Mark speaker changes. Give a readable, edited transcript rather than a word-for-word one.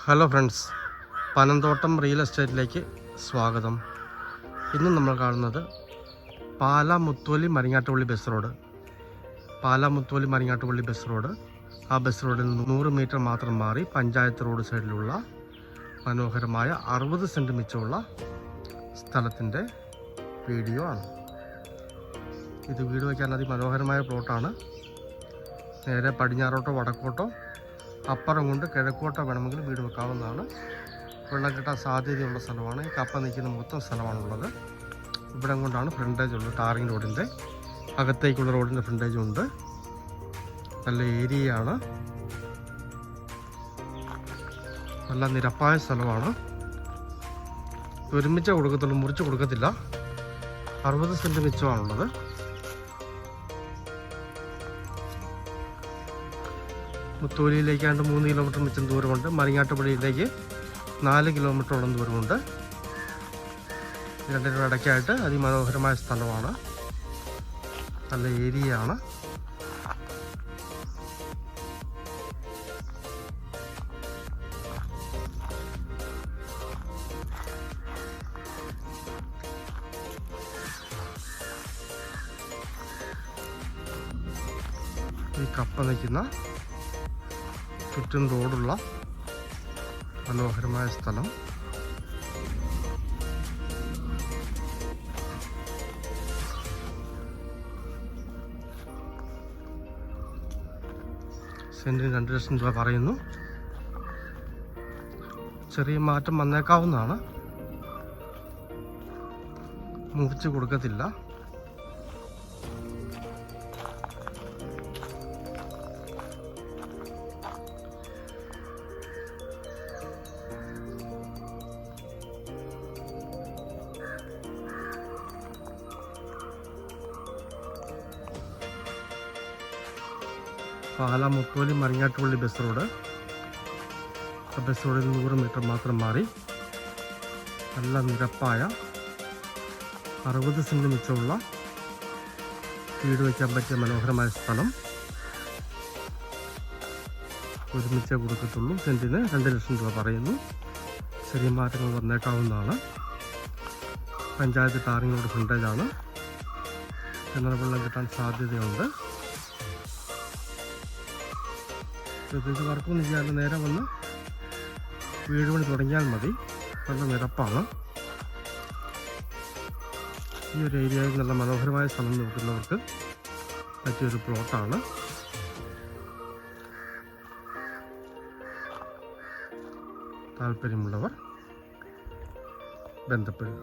Speaker 1: Hello friends, Panamthottam real എസ്റ്റേറ്റിലേക്ക് സ്വാഗതം. ഇന്ന് നമ്മൾ കാണുന്നത് Pala Mutholi Maringattupally bus road. Pala Mutholi Maringattupally bus road. ആ ബസ് റോഡിൽ നിന്ന് 100 മീറ്റർ മാത്രം മാറി പഞ്ചായത്ത് റോഡ് സൈഡിലുള്ള മനോഹരമായ 60 സെൻറ്റ് മിച്ചമുള്ള സ്ഥലത്തിൻ്റെ വീഡിയോ ആണ്. ഇത് വീട് വയ്ക്കാൻ അതിമനോഹരമായ പ്ലോട്ടാണ്. നേരെ പടിഞ്ഞാറോട്ടോ വടക്കോട്ടോ അപ്പുറം കൊണ്ട് കിഴക്കോട്ടോ വേണമെങ്കിൽ വീട് വെക്കാവുന്നതാണ്. വെള്ളം കിട്ടാൻ സാധ്യതയുള്ള സ്ഥലമാണ്. ഈ കപ്പ നിൽക്കുന്ന മൊത്തം സ്ഥലമാണുള്ളത്. ഇവിടം കൊണ്ടാണ് ഫ്രണ്ടേജ് ഉള്ളത്. ടാറിങ് റോഡിൻ്റെ അകത്തേക്കുള്ള റോഡിൻ്റെ ഫ്രണ്ടേജും ഉണ്ട്. നല്ല ഏരിയയാണ്, നല്ല നിരപ്പായ സ്ഥലമാണ്. ഒരുമിച്ച് കൊടുക്കത്തുള്ളൂ, മുറിച്ച് കൊടുക്കത്തില്ല. 60 സെൻറ്റ് മിച്ചമാണുള്ളത്. മുത്തോലിയിലേക്കാണ്ട് 3 കിലോമീറ്റർ മിച്ചം ദൂരമുണ്ട്. മരിങ്ങാട്ടുപള്ളിയിലേക്ക് 4 കിലോമീറ്ററോളം ദൂരമുണ്ട്. രണ്ടിനും ഇടയ്ക്കായിട്ട് അതിമനോഹരമായ സ്ഥലമാണ്, നല്ല ഏരിയയാണ്. ഈ കപ്പ നിൽക്കുന്ന ചുറ്റും റോഡുള്ള മനോഹരമായ സ്ഥലം. സെൻറ്റിന് 2 ലക്ഷം രൂപ പറയുന്നു. ചെറിയ മാറ്റം വന്നേക്കാവുന്നതാണ്, മുറിച്ച് കൊടുക്കത്തില്ല. Pala Mutholi Maringattupally bus road. Bus റോഡിൽ 100 മീറ്റർ മാത്രം മാറി നല്ല നിരപ്പായ 60 സെൻറ്റ് മിച്ചമുള്ള വീട് വയ്ക്കാൻ പറ്റിയ മനോഹരമായ സ്ഥലം. ഒരുമിച്ചേ കൊടുക്കത്തുള്ളൂ. സെൻറ്റിന് 2 ലക്ഷം രൂപ പറയുന്നു. ചെറിയ മാറ്റങ്ങൾ വന്നേക്കാവുന്നതാണ്. പഞ്ചായത്ത് ടാറിങ് റോഡ് ഫ്രണ്ടേജാണ്. എന്നാൽ വെള്ളം കിട്ടാൻ സാധ്യതയുണ്ട്. ഇത് വർക്കൊന്നും ചെയ്യാതെ നേരെ വന്ന് വീട് പണി തുടങ്ങിയാൽ മതി. നല്ല നിരപ്പാണ്. ഈ ഒരു ഏരിയയിൽ നല്ല മനോഹരമായ സ്ഥലം നോക്കുന്നവർക്ക് പറ്റിയൊരു പ്ലോട്ടാണ്. താല്പര്യമുള്ളവർ ബന്ധപ്പെടുക.